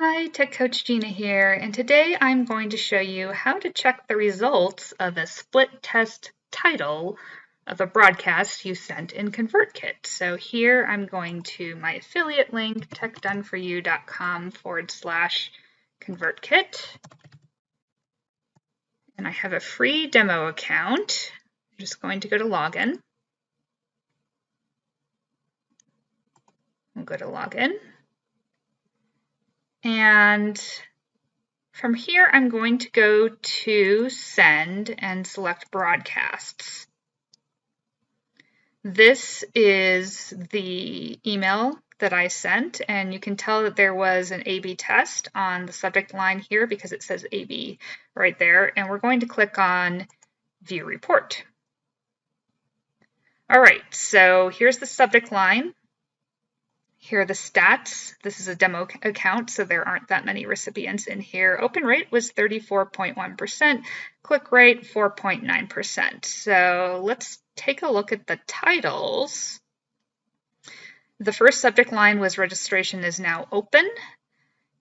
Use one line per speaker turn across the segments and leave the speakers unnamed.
Hi, Tech Coach Gina here, and today I'm going to show you how to check the results of a split test title of a broadcast you sent in ConvertKit. So here I'm going to my affiliate link, techdoneforyou.com/ConvertKit, and I have a free demo account. I'm just going to go to login. We'll go to login. And from here, I'm going to go to Send and select Broadcasts. This is the email that I sent, and you can tell that there was an A/B test on the subject line here because it says A/B right there, and we're going to click on View Report. All right, so here's the subject line. Here are the stats. This is a demo account, so there aren't that many recipients in here. Open rate was 34.1%, click rate 4.9%. So let's take a look at the titles. The first subject line was registration is now open,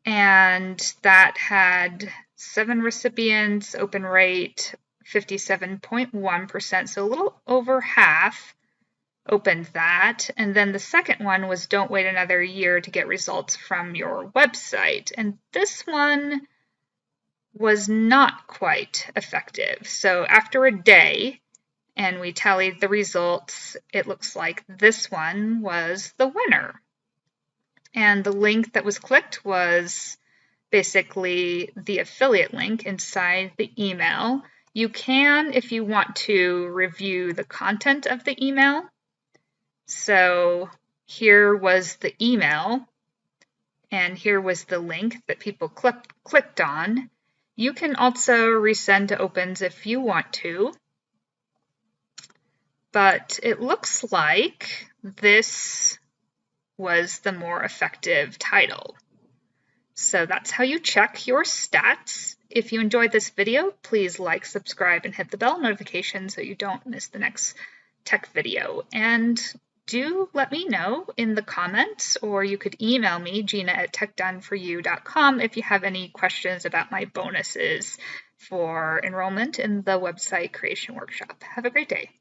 and that had 7 recipients, open rate 57.1%, so a little over half opened that. And then the second one was don't wait another year to get results from your website. And this one was not quite effective. So after a day and we tallied the results, it looks like this one was the winner. And the link that was clicked was basically the affiliate link inside the email. You can, if you want to, review the content of the email. So here was the email, and here was the link that people clicked on. You can also resend to opens if you want to, but it looks like this was the more effective title. So that's how you check your stats. If you enjoyed this video, please like, subscribe, and hit the bell notification so you don't miss the next tech video. And do let me know in the comments, or you could email me, gina@techdoneforyou.com, if you have any questions about my bonuses for enrollment in the website creation workshop. Have a great day.